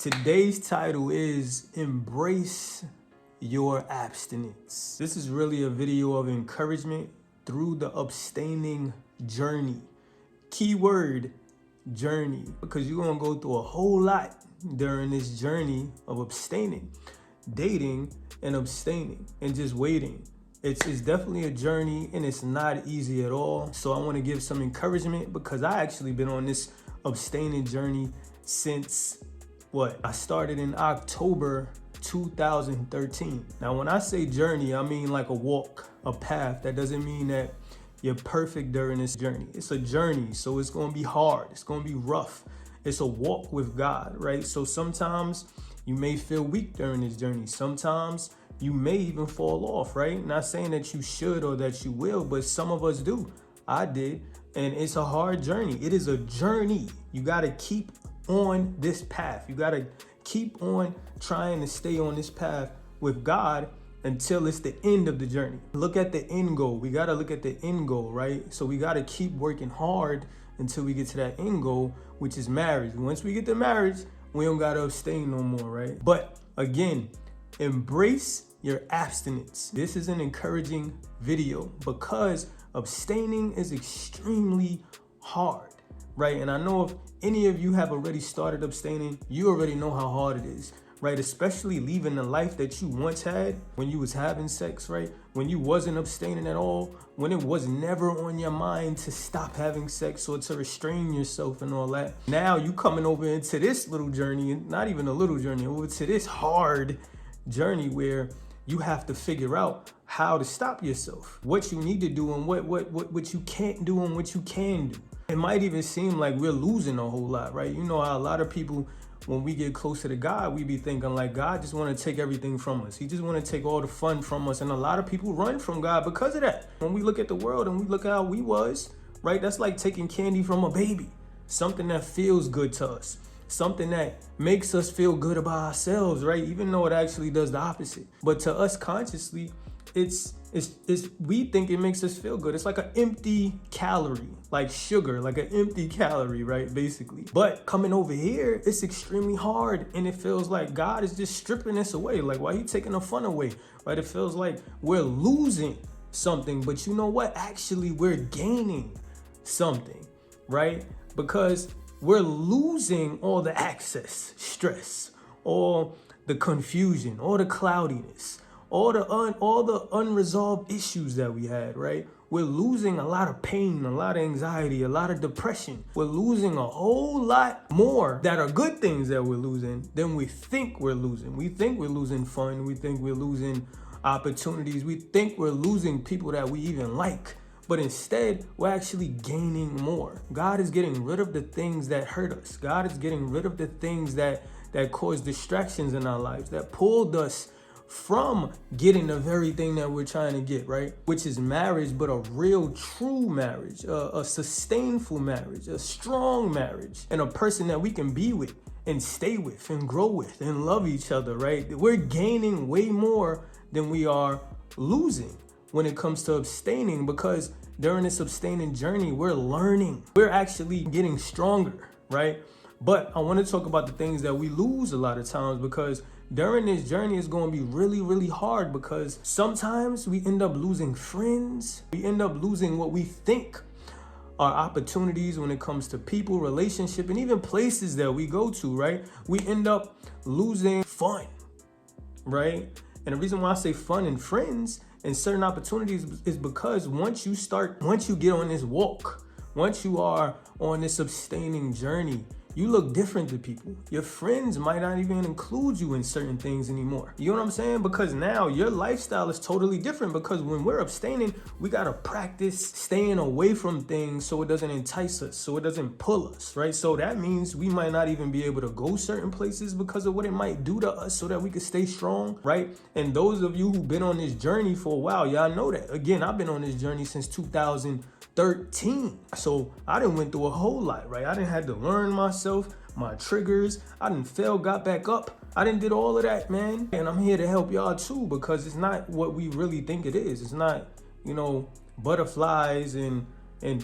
Today's title is Embrace Your Abstinence. This is really a video of encouragement through the abstaining journey. Keyword, journey, because you're gonna go through a whole lot during this journey of abstaining, dating and abstaining and just waiting. It's definitely a journey and it's not easy at all. So I want to give some encouragement because I actually been on this abstaining journey since I started in October 2013. Now, when I say journey, I mean like a walk, a path. That doesn't mean that you're perfect during this journey. It's a journey, so it's going to be hard. It's going to be rough. It's a walk with God, right? So sometimes you may feel weak during this journey. Sometimes you may even fall off, right? Not saying that you should or that you will, but some of us do. I did, and it's a hard journey. It is a journey. You got to keep on this path. You got to keep on trying to stay on this path with God until it's the end of the journey. Look at the end goal. We got to look at the end goal, right? So we got to keep working hard until we get to that end goal, which is marriage. Once we get to marriage, we don't got to abstain no more, right? But again, embrace your abstinence. This is an encouraging video because abstaining is extremely hard, right? And I know if any of you have already started abstaining, you already know how hard it is, right? Especially leaving the life that you once had when you was having sex, right? When you wasn't abstaining at all, when it was never on your mind to stop having sex or to restrain yourself and all that. Now you coming over into this little journey, not even a little journey, over to this hard journey where you have to figure out how to stop yourself, what you need to do and what you can't do and what you can do. It might even seem like we're losing a whole lot, right? You know how a lot of people, when we get closer to God, we be thinking like God just want to take everything from us. He just want to take all the fun from us. And a lot of people run from God because of that. When we look at the world and we look at how we was, right? That's like taking candy from a baby, something that feels good to us, something that makes us feel good about ourselves, right? Even though it actually does the opposite. But to us consciously, it's we think it makes us feel good. It's like an empty calorie, like sugar, like an empty calorie, right? Basically. But coming over here, it's extremely hard and it feels like God is just stripping us away. Like, why are you taking the fun away, right? It feels like we're losing something, but you know what? Actually, we're gaining something, right? Because we're losing all the excess stress, all the confusion, all the cloudiness, all the unresolved issues that we had, right? We're losing a lot of pain, a lot of anxiety, a lot of depression. We're losing a whole lot more that are good things that we're losing than we think we're losing. We think we're losing fun. We think we're losing opportunities. We think we're losing people that we even like. But instead, we're actually gaining more. God is getting rid of the things that hurt us. God is getting rid of the things that cause distractions in our lives, that pulled us from getting the very thing that we're trying to get, right? Which is marriage, but a real, true marriage, a sustainful marriage, a strong marriage, and a person that we can be with and stay with and grow with and love each other, right? We're gaining way more than we are losing when it comes to abstaining, because during this abstaining journey, we're learning. We're actually getting stronger, right? But I want to talk about the things that we lose a lot of times, because during this journey, it's going to be really, really hard, because sometimes we end up losing friends. We end up losing what we think are opportunities when it comes to people, relationship, and even places that we go to, right? We end up losing fun, right? And the reason why I say fun and friends and certain opportunities is because once you get on this walk, once you are on this abstaining journey, you look different to people. Your friends might not even include you in certain things anymore. You know what I'm saying? Because now your lifestyle is totally different, because when we're abstaining, we gotta practice staying away from things so it doesn't entice us, so it doesn't pull us, right? So that means we might not even be able to go certain places because of what it might do to us, so that we can stay strong, right? And those of you who've been on this journey for a while, y'all know that. Again, I've been on this journey since 2013. So I done went through a whole lot, right? I done had to learn myself, my triggers. I done fell, got back up. I done did all of that, man. And I'm here to help y'all too, because it's not what we really think it is. It's not, butterflies and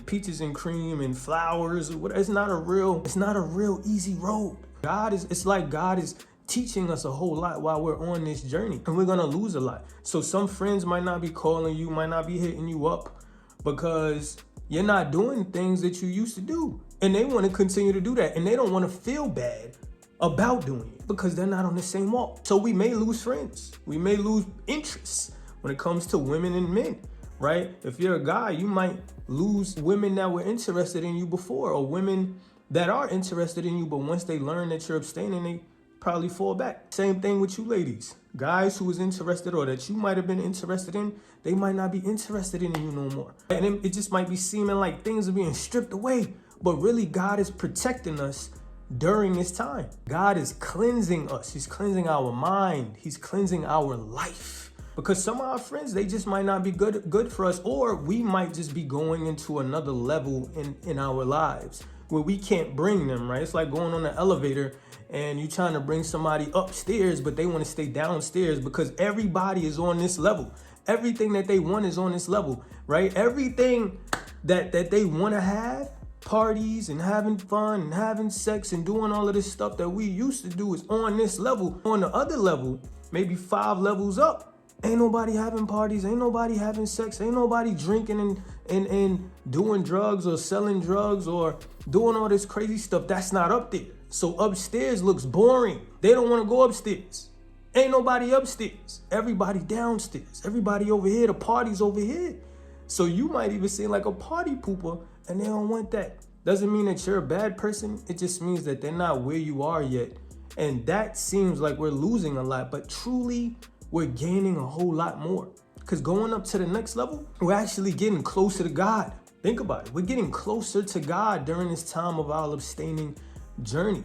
peaches and cream and flowers. It's not a real easy road. It's like God is teaching us a whole lot while we're on this journey, and we're gonna lose a lot. So some friends might not be calling you, might not be hitting you up because you're not doing things that you used to do, and they want to continue to do that, and they don't want to feel bad about doing it because they're not on the same walk. So we may lose friends, we may lose interests when it comes to women and men, right? If you're a guy, you might lose women that were interested in you before, or women that are interested in you, but once they learn that you're abstaining, they probably fall back. Same thing with you ladies. Guys who was interested or that you might have been interested in, they might not be interested in you no more. And it just might be seeming like things are being stripped away, but really God is protecting us during this time. God is cleansing us. He's cleansing our mind. He's cleansing our life. Because some of our friends, they just might not be good for us, or we might just be going into another level in our lives where we can't bring them, right? It's like going on an elevator and you're trying to bring somebody upstairs, but they want to stay downstairs because everybody is on this level. Everything that they want is on this level, right? Everything that they want to have, parties and having fun and having sex and doing all of this stuff that we used to do is on this level. On the other level, maybe 5 levels up, ain't nobody having parties, ain't nobody having sex, ain't nobody drinking and doing drugs or selling drugs or doing all this crazy stuff. That's not up there. So upstairs looks boring. They don't want to go upstairs. Ain't nobody upstairs. Everybody downstairs. Everybody over here. The party's over here. So you might even seem like a party pooper, and they don't want that. Doesn't mean that you're a bad person. It just means that they're not where you are yet. And that seems like we're losing a lot, but truly we're gaining a whole lot more. Because going up to the next level, we're actually getting closer to God. Think about it. We're getting closer to God during this time of our abstaining journey.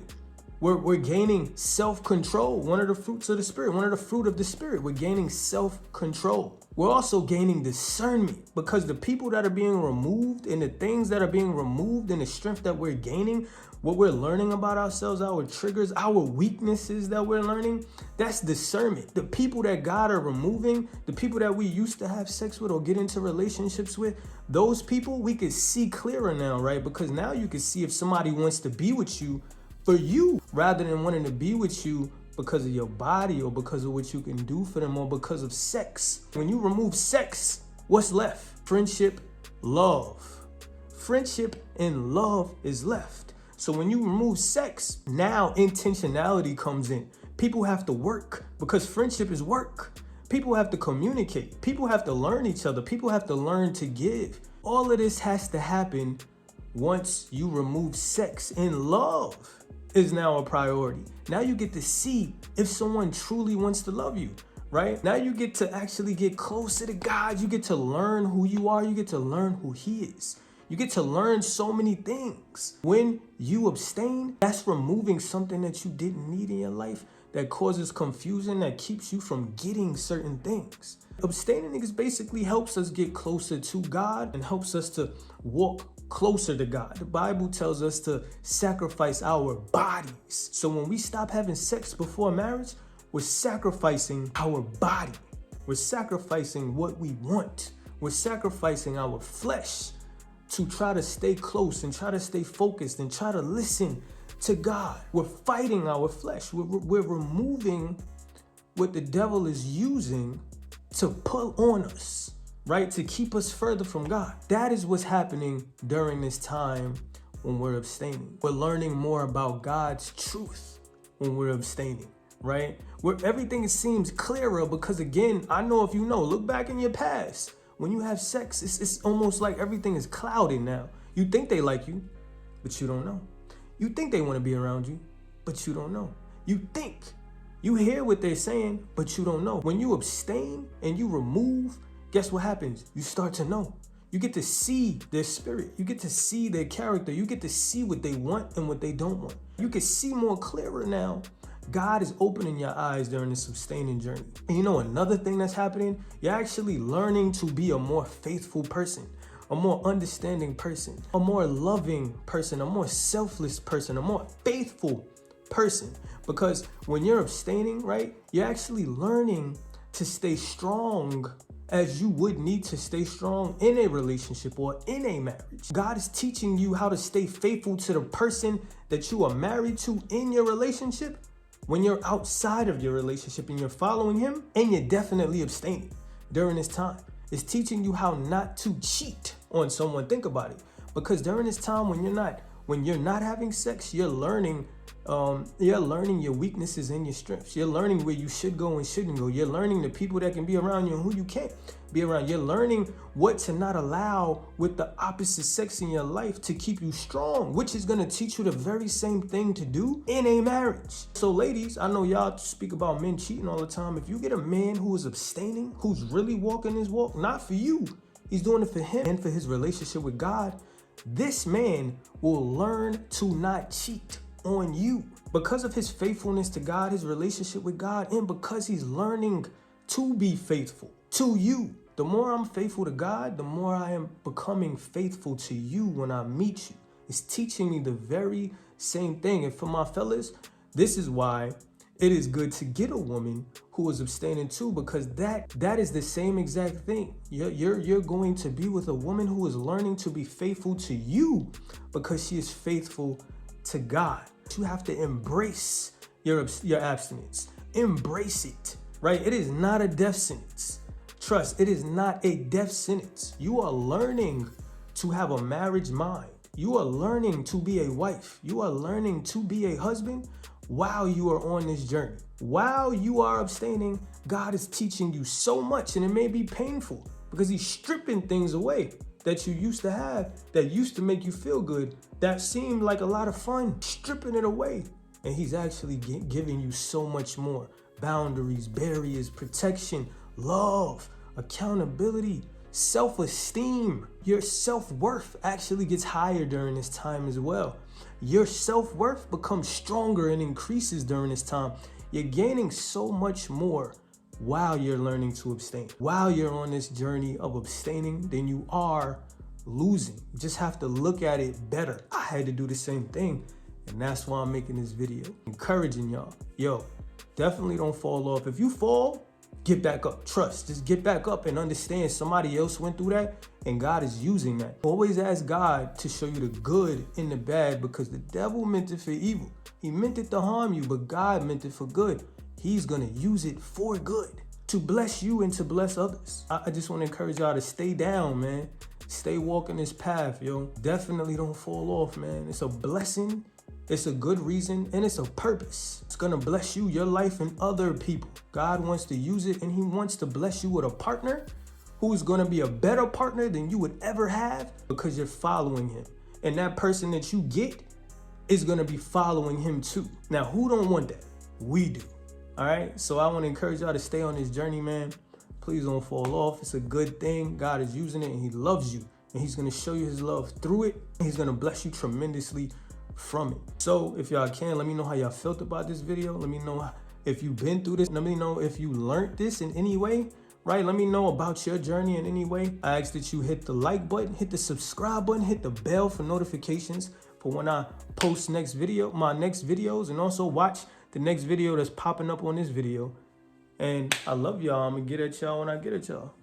We're gaining self-control, one of the fruits of the Spirit, one of the fruit of the Spirit. We're gaining self-control. We're also gaining discernment, because the people that are being removed and the things that are being removed and the strength that we're gaining, what we're learning about ourselves, our triggers, our weaknesses that we're learning, that's discernment. The people that God are removing, the people that we used to have sex with or get into relationships with, those people we could see clearer now, right? Because now you can see if somebody wants to be with you for you rather than wanting to be with you because of your body or because of what you can do for them or because of sex. When you remove sex, what's left? Friendship, love. Friendship and love is left. So when you remove sex, now intentionality comes in. People have to work because friendship is work. People have to communicate. People have to learn each other. People have to learn to give. All of this has to happen once you remove sex, and love is now a priority. Now you get to see if someone truly wants to love you, right? Now you get to actually get closer to God. You get to learn who you are. You get to learn who He is. You get to learn so many things. When you abstain, that's removing something that you didn't need in your life, that causes confusion, that keeps you from getting certain things. Abstaining is basically helps us get closer to God and helps us to walk closer to God. The Bible tells us to sacrifice our bodies. So when we stop having sex before marriage, we're sacrificing our body. We're sacrificing what we want. We're sacrificing our flesh to try to stay close and try to stay focused and try to listen to God. We're fighting our flesh. We're removing what the devil is using to pull on us, right? To keep us further from God. That is what's happening during this time when we're abstaining. We're learning more about God's truth when we're abstaining, right? Where everything seems clearer because, again, I know if you know, look back in your past. When you have sex, it's almost like everything is clouded now. You think they like you, but you don't know. You think they want to be around you, but you don't know. You think. You hear what they're saying, but you don't know. When you abstain and you remove, guess what happens? You start to know. You get to see their spirit. You get to see their character. You get to see what they want and what they don't want. You can see more clearer now. God is opening your eyes during this abstaining journey. And you know another thing that's happening? You're actually learning to be a more faithful person, a more understanding person, a more loving person, a more selfless person, a more faithful person. Because when you're abstaining, right, you're actually learning to stay strong as you would need to stay strong in a relationship or in a marriage. God is teaching you how to stay faithful to the person that you are married to in your relationship when you're outside of your relationship and you're following him, and you're definitely abstaining during this time. It's teaching you how not to cheat on someone. Think about it. Because during this time when you're not having sex, you're learning your weaknesses and your strengths. You're learning where you should go and shouldn't go. You're learning the people that can be around you and who you can't be around. You're learning what to not allow with the opposite sex in your life to keep you strong, which is going to teach you the very same thing to do in a marriage. So ladies, I know y'all speak about men cheating all the time. If you get a man who is abstaining, who's really walking his walk, not for you, he's doing it for him and for his relationship with God, this man will learn to not cheat on you because of his faithfulness to God, his relationship with God, and because he's learning to be faithful to you. The more I'm faithful to God, the more I am becoming faithful to you when I meet you. It's teaching me the very same thing. And for my fellas, this is why it is good to get a woman who is abstaining too, because that is the same exact thing. You're going to be with a woman who is learning to be faithful to you because she is faithful to God. You have to embrace your abstinence. Embrace it, right? It is not a death sentence. Trust, it is not a death sentence. You are learning to have a marriage mind. You are learning to be a wife. You are learning to be a husband while you are on this journey. While you are abstaining, God is teaching you so much, and it may be painful because he's stripping things away that you used to have, that used to make you feel good, that seemed like a lot of fun, stripping it away. And he's actually giving you so much more. Boundaries, barriers, protection, love, accountability, self-esteem. Your self-worth actually gets higher during this time as well. Your self-worth becomes stronger and increases during this time. You're gaining so much more while you're learning to abstain. While you're on this journey of abstaining, then you are losing. You just have to look at it better. I had to do the same thing, and that's why I'm making this video, encouraging y'all. Yo, definitely don't fall off. If you fall, get back up. Trust, just get back up and understand somebody else went through that, and God is using that. Always ask God to show you the good in the bad, because the devil meant it for evil. He meant it to harm you, but God meant it for good. He's gonna use it for good to bless you and to bless others. I just want to encourage y'all to stay down, man. Stay walking this path, yo. Definitely don't fall off, man. It's a blessing, it's a good reason, and it's a purpose. It's gonna bless you, your life, and other people. God wants to use it, and he wants to bless you with a partner who is gonna be a better partner than you would ever have, because you're following him. And that person that you get is gonna be following him too. Now, who don't want that? We do. All right, so I want to encourage y'all to stay on this journey, man. Please don't fall off. It's a good thing. God is using it, and he loves you, and he's going to show you his love through it. He's going to bless you tremendously from it. So if y'all can, let me know how y'all felt about this video. Let me know if you've been through this. Let me know if you learned this in any way, right? Let me know about your journey in any way. I ask that you hit the like button, hit the subscribe button, hit the bell for notifications for when I post my next videos, and also watch the next video that's popping up on this video. And I love y'all. I'm gonna get at y'all when I get at y'all.